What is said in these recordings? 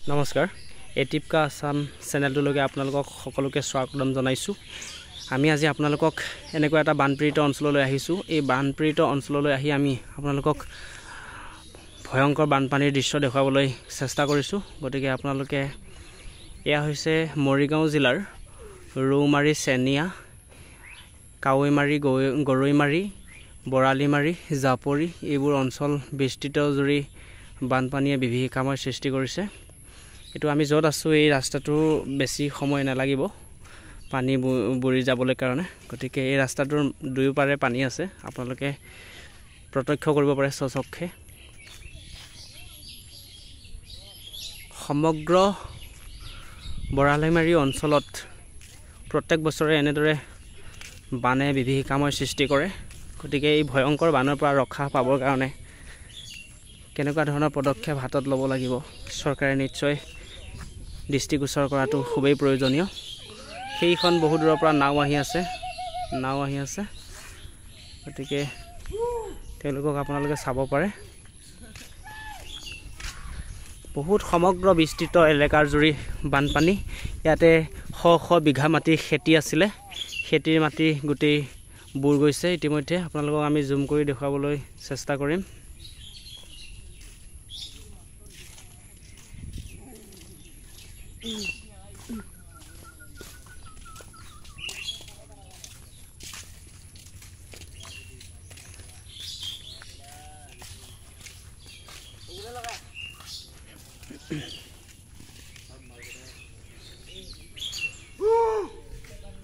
নমস্কাৰ এটিপকা আসাম চেনেলটোলৈকে আপোনালোকক সকলোকে স্বাগতম জনাইছোঁ। আমি আজি আপোনালোকক এনেকুৱা এটা বানপীড়িত অঞ্চললৈ আহিছোঁ। এই বানপীড়িত অঞ্চললৈ আহি আমি আপোনালোকক ভয়ংকৰ বানপানীৰ দৃশ্য দেখুৱাবলৈ চেষ্টা কৰিছোঁ। গতিকে আপোনালোকে এয়া হৈছে মৰিগাঁও জিলাৰ ৰৌমাৰী, চেনিয়া, কাৱৈমাৰী, গৰৈমাৰী, বৰালিমাৰী, জাপৰি এইবোৰ অঞ্চল বিস্তৃত জুৰি বানপানীয়ে বিভীষিকাময় সৃষ্টি কৰিছে। এইটো আমি য'ত আছোঁ এই ৰাস্তাটো বেছি সময় নালাগিব পানী বুৰি যাবলৈ কাৰণে। গতিকে এই ৰাস্তাটোৰ দুয়োপাৰে পানী আছে, আপোনালোকে প্ৰত্যক্ষ কৰিব পাৰে স্বচক্ষে। সমগ্ৰ বৰালিমাৰী অঞ্চলত প্ৰত্যেক বছৰে এনেদৰে বানে বিভীষিকাময় সৃষ্টি কৰে। গতিকে এই ভয়ংকৰ বানৰ পৰা ৰক্ষা পাবৰ কাৰণে কেনেকুৱা ধৰণৰ পদক্ষেপ হাতত ল'ব লাগিব চৰকাৰে নিশ্চয় দৃষ্টিগোচৰ কৰাটো খুবেই প্ৰয়োজনীয়। সেইখন বহু দূৰৰ পৰা নাও আহি আছে, গতিকে তেওঁলোকক আপোনালোকে চাব পাৰে। বহুত সমগ্ৰ বিস্তৃত এলেকাৰ জুৰি বানপানী। ইয়াতে শ শ বিঘা মাটি খেতি আছিলে, খেতিৰ মাটি গোটেই বুৰ গৈছে ইতিমধ্যে। আপোনালোকক আমি জুম কৰি দেখুৱাবলৈ চেষ্টা কৰিম।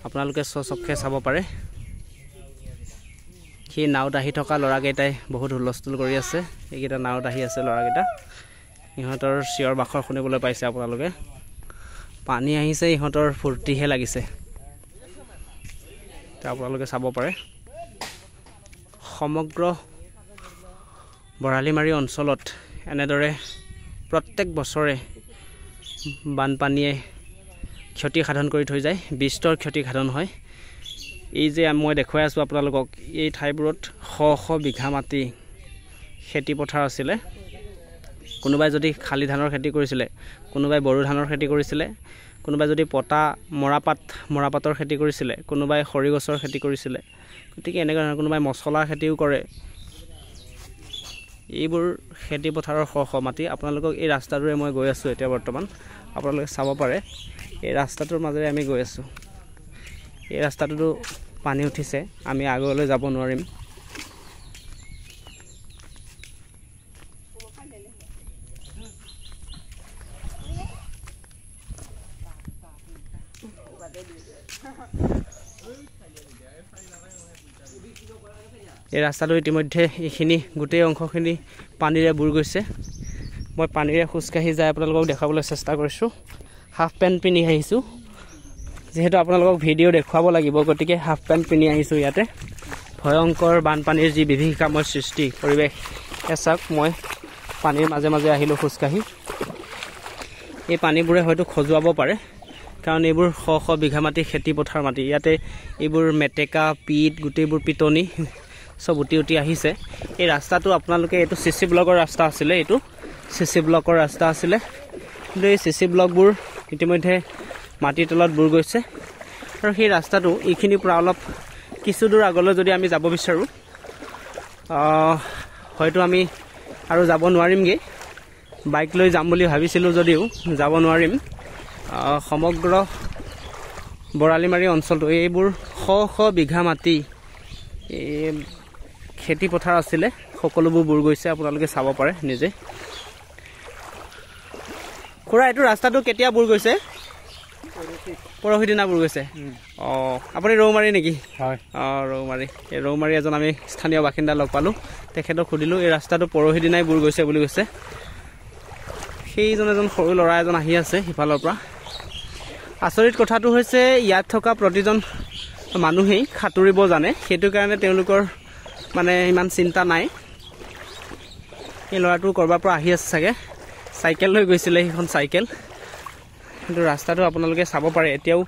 আপোনালোকে স্বচক্ষে চাব পাৰে সেই নাওত আহি থকা ল'ৰাকেইটাই বহুত হুলস্থুল কৰি আছে। এইকেইটা নাওত আহি আছে ল'ৰাকেইটা, ইহঁতৰ চিঞৰ বাখৰ শুনিবলৈ পাইছে আপোনালোকে। পানী আহিছে, ইহঁতৰ ফূৰ্তিহে লাগিছে, আপোনালোকে চাব পাৰে। সমগ্ৰ বৰালিমাৰী অঞ্চলত এনেদৰে প্ৰত্যেক বছৰে বানপানীয়ে ক্ষতি সাধন কৰি থৈ যায়, বিস্তৰ ক্ষতি সাধন হয়। এই যে মই দেখুৱাই আছোঁ আপোনালোকক, এই ঠাইবোৰত শ শ বিঘা মাটি খেতি পথাৰ আছিলে। কোনোবাই যদি শালি ধানৰ খেতি কৰিছিলে, কোনোবাই বড়ো ধানৰ খেতি কৰিছিলে, কোনোবাই যদি মৰাপাতৰ খেতি কৰিছিলে, কোনোবাই খৰি গছৰ খেতি কৰিছিলে। গতিকে এনেকুৱা ধৰণৰ কোনোবাই মছলাৰ খেতিও কৰে। এইবোৰ খেতি পথাৰৰ শ শ মাটি। আপোনালোকক এই ৰাস্তাটোৰে মই গৈ আছোঁ এতিয়া বৰ্তমান, আপোনালোকে চাব পাৰে। এই ৰাস্তাটোৰ মাজেৰে আমি গৈ আছোঁ। এই ৰাস্তাটোতো পানী উঠিছে, আমি আগলৈ যাব নোৱাৰিম। এই ৰাস্তাটো ইতিমধ্যে এইখিনি গোটেই অংশখিনি পানীৰে বুৰ গৈছে। মই পানীৰে খোজকাঢ়ি যাই আপোনালোকক দেখাবলৈ চেষ্টা কৰিছোঁ। হাফ পেণ্ট পিন্ধি আহিছোঁ, যিহেতু আপোনালোকক ভিডিঅ' দেখুৱাব লাগিব, গতিকে হাফ পেণ্ট পিন্ধি আহিছোঁ। ইয়াতে ভয়ংকৰ বানপানীৰ যি বিভীষিকাময় সৃষ্টি পৰিৱেশ, চাওক। মই পানীৰ মাজে মাজে আহিলোঁ খোজকাঢ়ি। এই পানীবোৰে হয়তো খজুৱাব পাৰে, কাৰণ এইবোৰ শ শ বিঘা মাটি খেতি পথাৰ মাটি। ইয়াতে এইবোৰ মেটেকা, পিট, গোটেইবোৰ পিটনি চব উটি উটি আহিছে। এই ৰাস্তাটো আপোনালোকে, এইটো CC ব্লকৰ ৰাস্তা আছিলে, এইটো CC ব্লকৰ ৰাস্তা আছিলে, কিন্তু এই CC ব্লকবোৰ ইতিমধ্যে মাটিৰ তলত বুৰ গৈছে। আৰু সেই ৰাস্তাটো এইখিনিৰ পৰা অলপ কিছু দূৰ আগলৈ যদি আমি যাব বিচাৰোঁ, হয়তো আমি আৰু যাব নোৱাৰিমগৈ। বাইক লৈ যাম বুলি ভাবিছিলোঁ যদিও যাব নোৱাৰিম। সমগ্ৰ বৰালিমাৰী অঞ্চলটো এইবোৰ শ শ বিঘা মাটি খেতি পথাৰ আছিলে, সকলোবোৰ বুৰ গৈছে। আপোনালোকে চাব পাৰে নিজে। খুৰা, এইটো ৰাস্তাটো কেতিয়া বুৰ গৈছে? পৰহি দিনা বুৰ গৈছে। আপুনি ৰৌমাৰী নেকি? হয়। ৰৌমাৰী। এই ৰৌমাৰী এজন আমি স্থানীয় বাসিন্দা লগ পালোঁ, তেখেতক সুধিলোঁ। এই ৰাস্তাটো পৰহি দিনাই বুৰ গৈছে বুলি কৈছে। সেইজন এজন সৰু ল'ৰা এজন আহি আছে সিফালৰ পৰা। আচৰিত কথাটো হৈছে, ইয়াত থকা প্ৰতিজন মানুহেই সাঁতুৰিব জানে, সেইটো কাৰণে তেওঁলোকৰ মানে ইমান চিন্তা নাই। এই ল'ৰাটো ক'ৰবাৰ পৰা আহি আছে চাগে, চাইকেল লৈ গৈছিলে, সেইখন চাইকেল। কিন্তু ৰাস্তাটো আপোনালোকে চাব পাৰে এতিয়াও।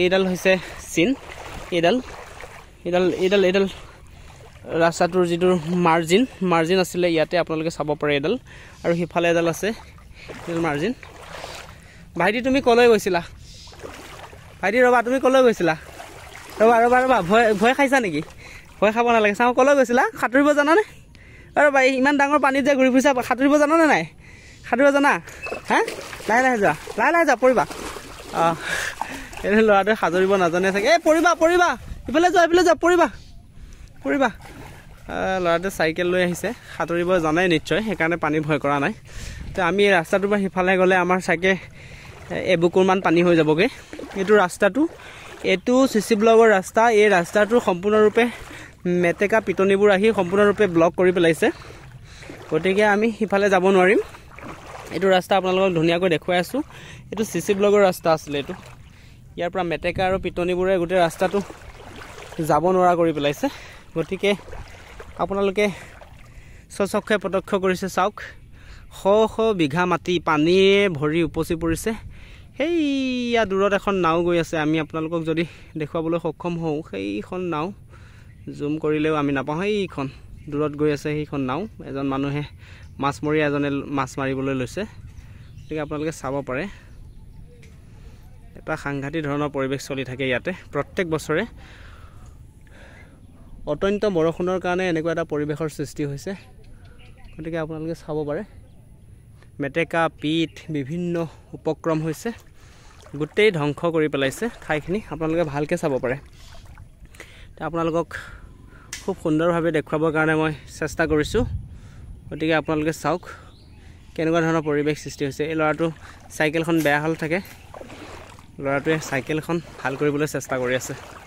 এইডাল হৈছে চিন, এইডাল ৰাস্তাটোৰ যিটো মাৰ্জিন আছিলে, ইয়াতে আপোনালোকে চাব পাৰে এডাল, আৰু সিফালে এডাল আছে, এডাল মাৰ্জিন। ভাইটি তুমি কলৈ গৈছিলা ভাইটি ৰ'বা তুমি কলৈ গৈছিলা ৰ'বা ভয় খাইছা নেকি ভয় খাব নালাগে চাওঁ কলৈ গৈছিলা সাঁতুৰিব জানানে ৰ'বা ইমান ডাঙৰ পানীত যে ঘূৰি ফুৰিছা সাঁতুৰিব জানানে নাই সাঁতুৰিব জানা হা লাহে যোৱা পৰিবা অঁ এই ল'ৰাটোৱে সাঁতুৰিব নাজানে চাগে এই পৰিবা ইফালে যোৱা পৰিবা ল'ৰাটোৱে চাইকেল লৈ আহিছে সাঁতুৰিব জানাই নিশ্চয় সেইকাৰণে পানী ভয় কৰা নাই তো আমি এই ৰাস্তাটোৰ পৰা সিফালে গ'লে আমাৰ চাগে এবুকুৰমান পানী হৈ যাবগৈ এইটো চিচি ব্লকৰ ৰাস্তা এই ৰাস্তাটো সম্পূৰ্ণৰূপে মেটেকা পিটনিবোৰ আহি সম্পূৰ্ণৰূপে ব্লক কৰি পেলাইছে গতিকে আমি সিফালে যাব নোৱাৰিম এইটো ৰাস্তা আপোনালোকক ধুনীয়াকৈ দেখুৱাই আছোঁ এইটো চিচি ব্লকৰ ৰাস্তা আছিলে এইটো ইয়াৰ পৰা মেটেকা আৰু পিটনিবোৰে গোটেই ৰাস্তাটো যাব নোৱাৰা কৰি পেলাইছে গতিকে আপোনালোকে স্বচক্ষে প্ৰত্যক্ষ কৰিছে চাওক শ বিঘা মাটি পানীয়ে ভৰি উপচি পৰিছে সেইয়া দূৰত এখন নাও গৈ আছে আমি আপোনালোকক যদি দেখুৱাবলৈ সক্ষম হওঁ সেইখন নাও জুম কৰিলেও আমি নাপাওঁ সেইখন দূৰত গৈ আছে সেইখন নাও এজন মানুহে মাছমৰীয়া এজনে মাছ মাৰিবলৈ লৈছে গতিকে আপোনালোকে চাব পাৰে এটা সাংঘাতিক ধৰণৰ পৰিৱেশ চলি থাকে ইয়াতে প্ৰত্যেক বছৰে অত্যন্ত বৰষুণৰ কাৰণে এনেকুৱা এটা পৰিৱেশৰ সৃষ্টি হৈছে গতিকে আপোনালোকে চাব পাৰে মেটেকা পিট বিভিন্ন উপক্ৰম হৈছে গোটেই ধ্বংস কৰি পেলাইছে ঠাইখিনি আপোনালোকে ভালকৈ চাব পাৰে আপোনালোকক খুব সুন্দৰভাৱে দেখুৱাবৰ কাৰণে মই চেষ্টা কৰিছোঁ গতিকে আপোনালোকে চাওক কেনেকুৱা ধৰণৰ পৰিৱেশ সৃষ্টি হৈছে এই ল'ৰাটো চাইকেলখন বেয়া হ'ল থাকে ল'ৰাটোৱে চাইকেলখন ভাল কৰিবলৈ চেষ্টা কৰি আছে